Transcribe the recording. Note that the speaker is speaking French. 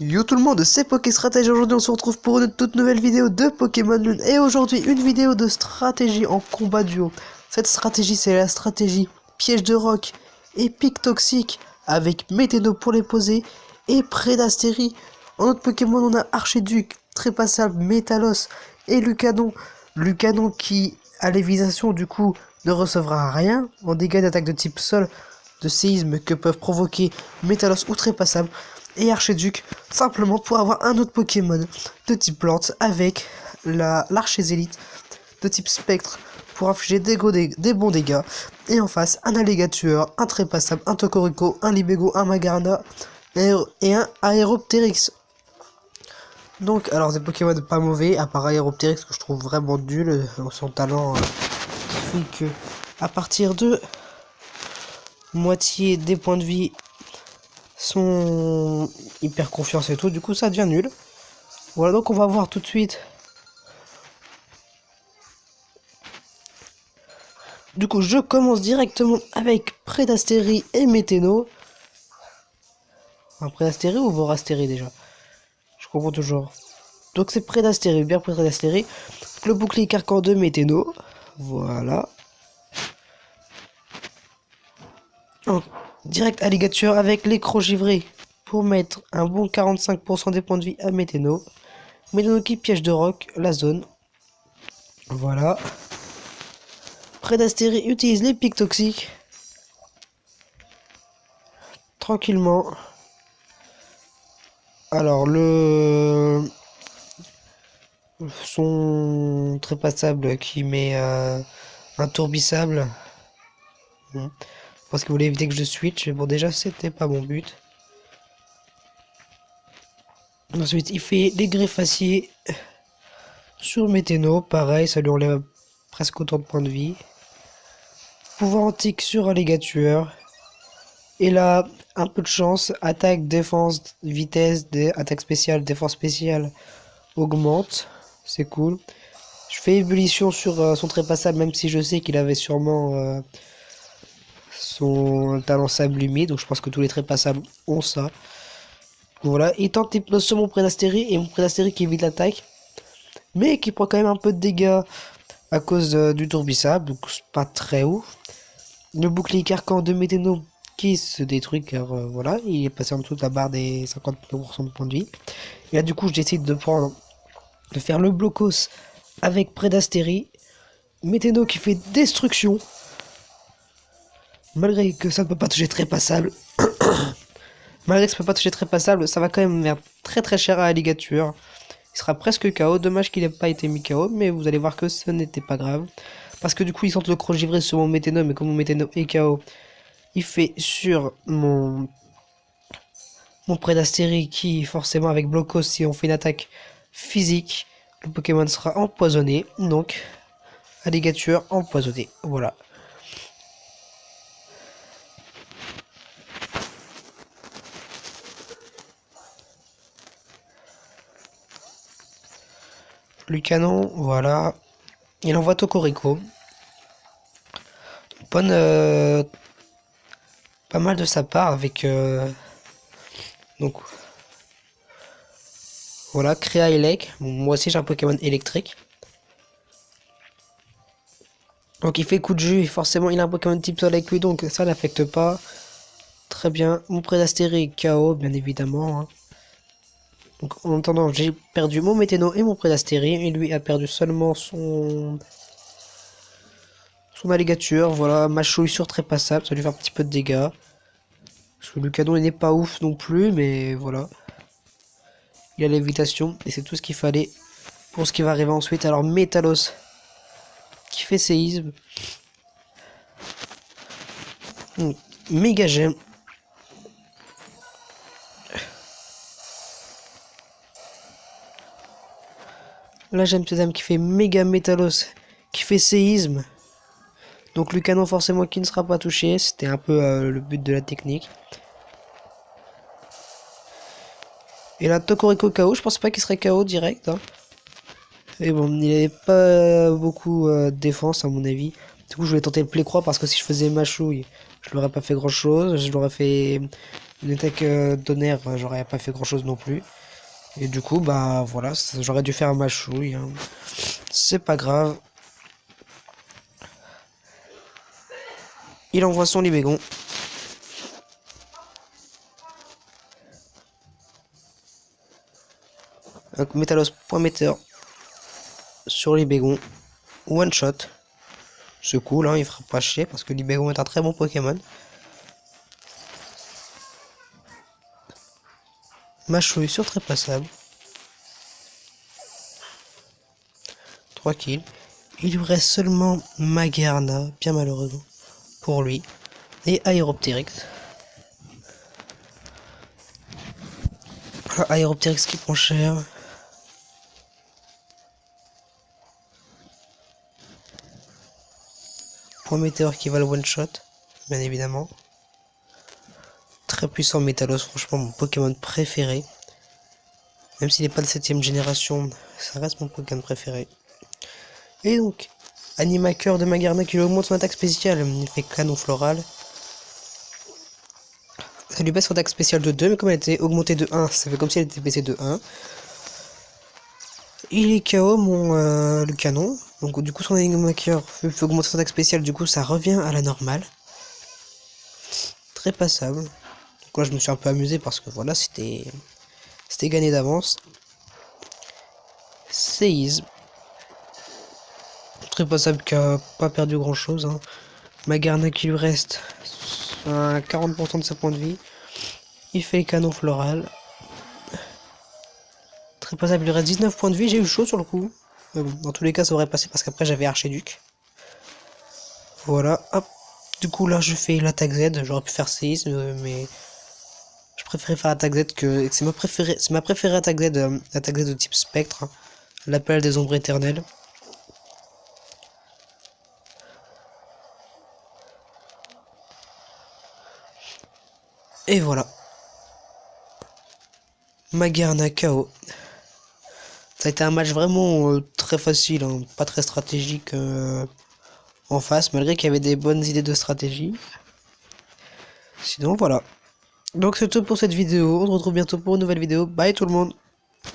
Yo tout le monde, c'est PokéStratège. Aujourd'hui on se retrouve pour une toute nouvelle vidéo de Pokémon Lune. Et aujourd'hui une vidéo de stratégie en combat duo. Cette stratégie c'est la stratégie piège de roc et pic toxique avec Météno pour les poser et Prédastérie. En autre Pokémon on a Archiduc, Trépassable, Métalos et Lucanon. Lucanon qui à lévitation du coup ne recevra rien en dégâts d'attaque de type sol, de séisme que peuvent provoquer Métalos ou Trépassable. Et Archiduc simplement pour avoir un autre Pokémon de type plante avec l'Archésélite de type spectre pour infliger des bons dégâts. Et en face, un Alligator, un Trépassable, un Tokorico, un Libego, un Magarna et un Aéroptérix. Donc, alors des Pokémon pas mauvais, à part Aéroptérix que je trouve vraiment nul, son talent qui fait que à partir de moitié des points de vie sont hyper confiance et tout, du coup ça devient nul. Voilà, donc on va voir tout de suite. Du coup je commence directement avec Prédastérie et Météno. Un Prédastérie ou Vorastérie déjà, je comprends toujours. Donc c'est Prédastérie, bien Prédastérie. Le bouclier carcan de Météno. Voilà. Donc, direct Alligator avec l'écran givré pour mettre un bon 45% des points de vie à Météno. Météno qui piège de roc la zone. Voilà. Prédastérie utilise les pics toxiques. Tranquillement. Alors son trépassable qui met un tourbissable. Parce qu'il voulait éviter que je switch. Bon déjà c'était pas mon but. Ensuite il fait les greffaciers sur Météno. Pareil, ça lui enlève presque autant de points de vie. Pouvoir antique sur Alligator. Et là, un peu de chance, attaque, défense, vitesse, attaque spéciale, défense spéciale augmente, c'est cool. Je fais ébullition sur son trépassable, même si je sais qu'il avait sûrement son talent sable humide, donc je pense que tous les trépassables ont ça. Voilà, il tente hypnose sur mon Prédastérie, et mon Prédastérie qui évite l'attaque, mais qui prend quand même un peu de dégâts à cause du tourbissable, donc c'est pas très ouf. Le bouclier carcan de Météno qui se détruit car voilà, il est passé en dessous de la barre des 50% de points de vie. Et là du coup je décide de faire le blocos avec Prédastérie. Météno qui fait destruction. Malgré que ça ne peut pas toucher Trépassable. Malgré que ça ne peut pas toucher Trépassable, ça va quand même faire très très cher à Alligator. Il sera presque KO. Dommage qu'il n'ait pas été mis KO, mais vous allez voir que ce n'était pas grave. Parce que du coup, ils sentent le croc givré sur mon Météno, mais comme mon Météno est KO, il fait sur mon Prédastérie qui, forcément, avec Blocos, si on fait une attaque physique, le Pokémon sera empoisonné. Donc, Alligator empoisonné. Voilà. Lucanon, voilà. Il envoie Tokorico. Bonne. Pas mal de sa part avec. Donc. Voilà, Créa Elec. Bon, moi aussi j'ai un Pokémon électrique. Donc il fait coup de jus et forcément il a un Pokémon type sol avec lui, donc ça n'affecte pas. Très bien. Mon Prédastérie KO, bien évidemment. Hein. Donc en attendant, j'ai perdu mon Météno et mon Prédastérie. Et lui a perdu seulement son Alligator. Voilà, Machouille sur Trépassable, ça lui fait un petit peu de dégâts. Parce que le canon il n'est pas ouf non plus, mais voilà. Il a l'évitation et c'est tout ce qu'il fallait pour ce qui va arriver ensuite. Alors Métalos qui fait séisme. Méga gemme. La gemme Sésame qui fait méga Métalos qui fait séisme. Donc le canon forcément qui ne sera pas touché. C'était un peu le but de la technique. Et là Tokorico KO. Je pensais pas qu'il serait KO direct. Hein. Et bon, il avait pas beaucoup de défense à mon avis. Du coup, je voulais tenter le play-croix parce que si je faisais Machouille, je l'aurais pas fait grand chose. Je l'aurais fait Une attaque d'honneur, j'aurais pas fait grand chose non plus. Et du coup, bah voilà, j'aurais dû faire un machouille, hein. C'est pas grave. Il envoie son Libégon. Un Métalos point metteur sur Libégon. One shot. C'est cool, hein, il fera pas chier parce que Libégon est un très bon Pokémon. Machouille sur trépassable. 3 kills. Il lui reste seulement Magearna, bien malheureusement pour lui. Et Aéroptérix. Aéroptérix qui prend cher. Point météore qui va le one shot, bien évidemment. Très puissant Métalos, franchement mon Pokémon préféré. Même s'il n'est pas de 7ème génération, ça reste mon Pokémon préféré. Et donc, Animaker de Magearna qui lui augmente son attaque spéciale. Il fait canon floral. Ça lui baisse son attaque spéciale de 2, mais comme elle était augmentée de 1, ça fait comme si elle était baissée de 1. Il est KO le canon. Donc du coup son Animaker fait augmenter son attaque spéciale, du coup ça revient à la normale. Très passable. Donc là je me suis un peu amusé parce que voilà, c'était gagné d'avance. Séisme. Très passable qui a pas perdu grand chose, hein. Magearna qui lui reste à 40% de sa points de vie. Il fait canon floral. Très passable, il lui reste 19 points de vie. J'ai eu chaud sur le coup. Mais bon, dans tous les cas ça aurait passé parce qu'après j'avais Archiduc. Voilà, hop. Du coup là je fais l'attaque Z. J'aurais pu faire séisme, mais je préférais faire attaque Z que. C'est ma préférée attaque Z, attaque Z de type spectre. Hein. L'appel des ombres éternelles. Et voilà. Magearna KO. Ça a été un match vraiment très facile, hein, pas très stratégique en face, malgré qu'il y avait des bonnes idées de stratégie. Sinon voilà. Donc c'est tout pour cette vidéo, on se retrouve bientôt pour une nouvelle vidéo. Bye tout le monde.